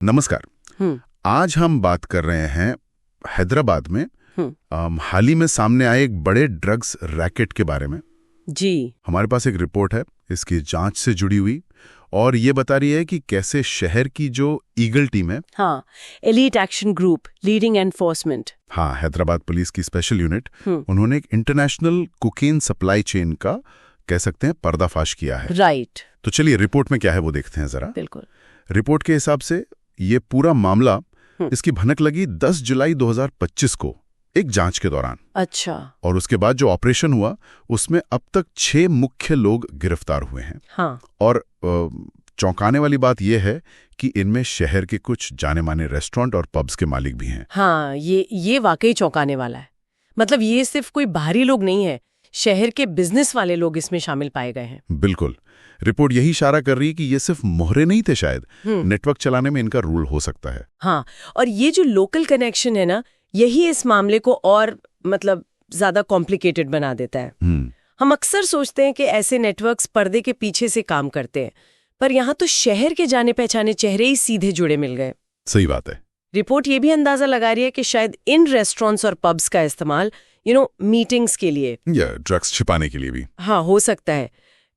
नमस्कार। आज हम बात कर रहे हैं हैदराबाद में हाल ही में सामने आए एक बड़े ड्रग्स रैकेट के बारे में। जी। हमारे पास एक रिपोर्ट है इसकी जांच से जुड़ी हुई, और ये बता रही है कि कैसे शहर की जो ईगल टीम है, हाँ, elite action group leading enforcement, हाँ, हैदराबाद पुलिस की स्पेशल यूनिट, उन्होंने एक इंटरनेशनल कोकेन सप्लाई चेन का कह सकते हैं पर्दाफाश किया है। राइट। तो चलिए रिपोर्ट में क्या है वो देखते हैं जरा। बिल्कुल। रिपोर्ट के हिसाब से ये पूरा मामला, इसकी भनक लगी 10 जुलाई 2025 को एक जांच के दौरान। अच्छा। और उसके बाद जो ऑपरेशन हुआ उसमें अब तक 6 मुख्य लोग गिरफ्तार हुए हैं। हाँ। और चौंकाने वाली बात यह है कि इनमें शहर के कुछ जाने माने रेस्टोरेंट और पब्स के मालिक भी हैं। हाँ, ये वाकई चौंकाने वाला है। मतलब ये सिर्फ कोई बाहरी लोग नहीं है, शहर के बिजनेस वाले लोग इसमें शामिल पाए गए हैं। बिल्कुल। रिपोर्ट यही इशारा कर रही है कि ये सिर्फ मोहरे नहीं थे, शायद नेटवर्क चलाने में इनका रूल हो सकता है। हाँ, और ये जो लोकल कनेक्शन है ना, यही इस मामले को और मतलब ज्यादा कॉम्प्लिकेटेड बना देता है। हम अक्सर सोचते हैं कि ऐसे नेटवर्क्स पर्दे के पीछे से काम करते हैं, पर यहाँ तो शहर के जाने पहचाने चेहरे ही सीधे जुड़े मिल गए। सही बात है। रिपोर्ट ये भी अंदाजा लगा रही है कि शायद इन रेस्टोरेंट्स और पब्स का इस्तेमाल मीटिंग्स के लिए या ड्रग्स छिपाने के लिए भी, हाँ, हो सकता है।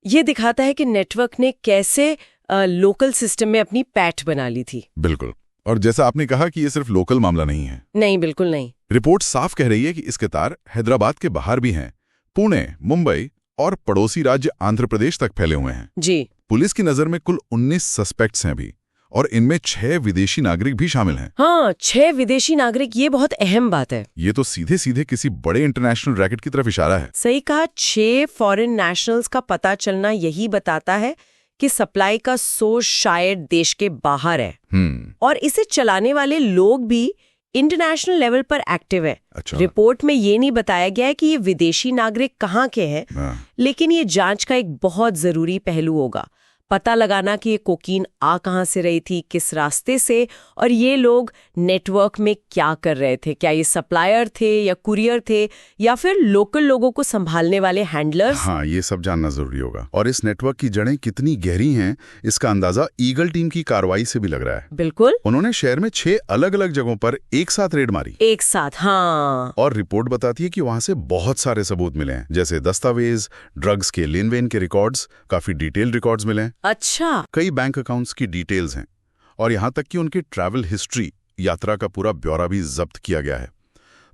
ये दिखाता है कि नेटवर्क ने कैसे लोकल सिस्टम में अपनी पैठ बना ली थी। बिल्कुल। और जैसा आपने कहा कि ये सिर्फ लोकल मामला नहीं है। नहीं, बिल्कुल नहीं। रिपोर्ट साफ कह रही है कि इसके तार हैदराबाद के बाहर भी हैं, पुणे, मुंबई और पड़ोसी राज्य आंध्र प्रदेश तक फैले हुए हैं। जी। पुलिस की नजर में कुल 19 सस्पेक्ट्स हैं अभी, और इनमें 6 विदेशी नागरिक भी शामिल हैं। हाँ, 6 विदेशी नागरिक, ये बहुत अहम बात है। ये तो सीधे सीधे किसी बड़े इंटरनेशनल रैकेट की तरफ इशारा है। सही कहा। 6 फॉरेन नेशनल्स का पता चलना यही बताता है कि सप्लाई का सोर्स शायद देश के बाहर है। और इसे चलाने वाले लोग भी इंटरनेशनल लेवल पर एक्टिव है। अच्छा। रिपोर्ट में ये नहीं बताया गया है कि ये विदेशी नागरिक कहाँ के हैं, लेकिन ये जांच का एक बहुत जरूरी पहलू होगा, पता लगाना कि ये कोकीन आ कहाँ से रही थी, किस रास्ते से, और ये लोग नेटवर्क में क्या कर रहे थे। क्या ये सप्लायर थे या कुरियर थे या फिर लोकल लोगों को संभालने वाले हैंडलर्स? हाँ, ये सब जानना जरूरी होगा। और इस नेटवर्क की जड़ें कितनी गहरी हैं, इसका अंदाजा ईगल टीम की कार्रवाई से भी लग रहा है। बिल्कुल। उन्होंने शहर में 6 अलग अलग जगहों पर एक साथ रेड मारी। एक साथ, हाँ। और रिपोर्ट बताती है कि वहां से बहुत सारे सबूत मिले हैं, जैसे दस्तावेज, ड्रग्स के लेन देन के रिकॉर्ड्स, काफी डिटेल्ड रिकॉर्ड्स मिले हैं। अच्छा। कई बैंक अकाउंट्स की डिटेल्स हैं, और यहां तक कि उनकी ट्रैवल हिस्ट्री, यात्रा का पूरा ब्यौरा भी जब्त किया गया है।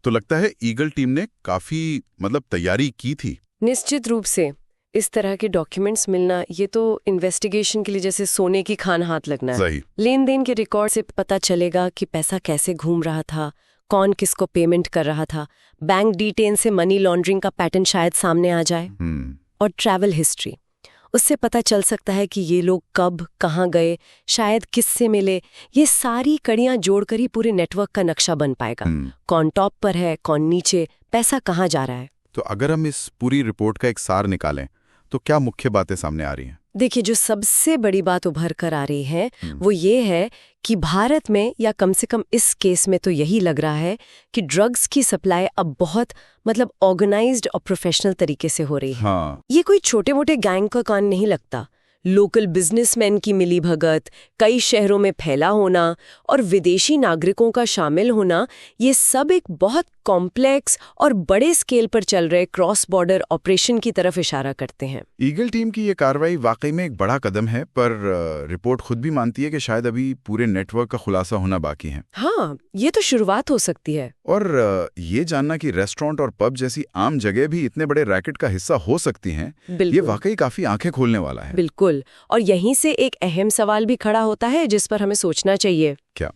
तो लगता है ईगल टीम ने काफी तैयारी की थी। निश्चित रूप से इस तरह के डॉक्यूमेंट्स मिलना, ये तो इन्वेस्टिगेशन के लिए जैसे सोने की खान हाथ लगना है। सही। लेन देन के रिकॉर्ड से पता चलेगा कि पैसा कैसे घूम रहा था, कौन किसको पेमेंट कर रहा था। बैंक डिटेल से मनी लॉन्ड्रिंग का पैटर्न शायद सामने आ जाए। और ट्रैवल हिस्ट्री, उससे पता चल सकता है कि ये लोग कब कहाँ गए, शायद किससे मिले। ये सारी कड़ियां जोड़कर ही पूरे नेटवर्क का नक्शा बन पाएगा। कौन टॉप पर है, कौन नीचे, पैसा कहाँ जा रहा है। तो अगर हम इस पूरी रिपोर्ट का एक सार निकालें तो क्या मुख्य बातें सामने आ रही हैं? देखिए, जो सबसे बड़ी बात उभर कर आ रही है वो ये है कि भारत में, या कम से कम इस केस में तो यही लग रहा है कि ड्रग्स की सप्लाई अब बहुत ऑर्गेनाइज्ड और प्रोफेशनल तरीके से हो रही है। हाँ। ये कोई छोटे मोटे गैंग का काम नहीं लगता। लोकल बिजनेसमैन की मिलीभगत, कई शहरों में फैला होना और विदेशी नागरिकों का शामिल होना, ये सब एक बहुत कॉम्प्लेक्स और बड़े स्केल पर चल रहे क्रॉस बॉर्डर ऑपरेशन की तरफ इशारा करते हैं। ईगल टीम की ये कार्रवाई वाकई में एक बड़ा कदम है, पर रिपोर्ट खुद भी मानती है कि शायद अभी पूरे नेटवर्क का खुलासा होना बाकी है। हाँ, ये तो शुरुआत हो सकती है। और ये जानना कि रेस्टोरेंट और पब जैसी आम जगह भी इतने बड़े रैकेट का हिस्सा हो सकती हैं, ये वाकई काफी आंखें खोलने वाला है। बिल्कुल। और यहीं से एक अहम सवाल भी खड़ा होता है जिस पर हमें सोचना चाहिए। क्या?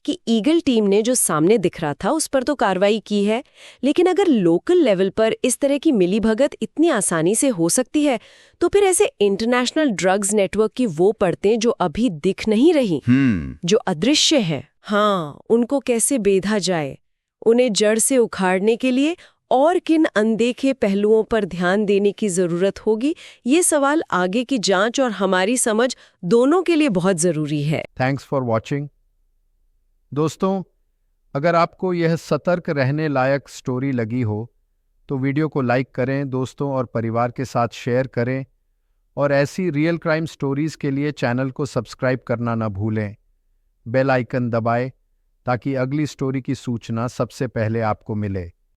कि ईगल टीम ने जो सामने दिख रहा था उस पर तो कार्रवाई की है, लेकिन अगर लोकल लेवल पर इस तरह की मिलीभगत इतनी आसानी से हो सकती है, तो फिर ऐसे इंटरनेशनल ड्रग्स नेटवर्क की वो परतें जो अभी दिख नहीं रही, जो अदृश्य है, हाँ, उनको कैसे बेधा जाए, उन्हें जड़ से उखाड़ने के लिए और किन अनदेखे पहलुओं पर ध्यान देने की जरूरत होगी, ये सवाल आगे की जांच और हमारी समझ दोनों के लिए बहुत जरूरी है। Thanks for watching. दोस्तों, अगर आपको यह सतर्क रहने लायक स्टोरी लगी हो तो वीडियो को लाइक करें, दोस्तों और परिवार के साथ शेयर करें, और ऐसी रियल क्राइम स्टोरीज के लिए चैनल को सब्सक्राइब करना न भूलें। बेल आइकन दबाएं ताकि अगली स्टोरी की सूचना सबसे पहले आपको मिले।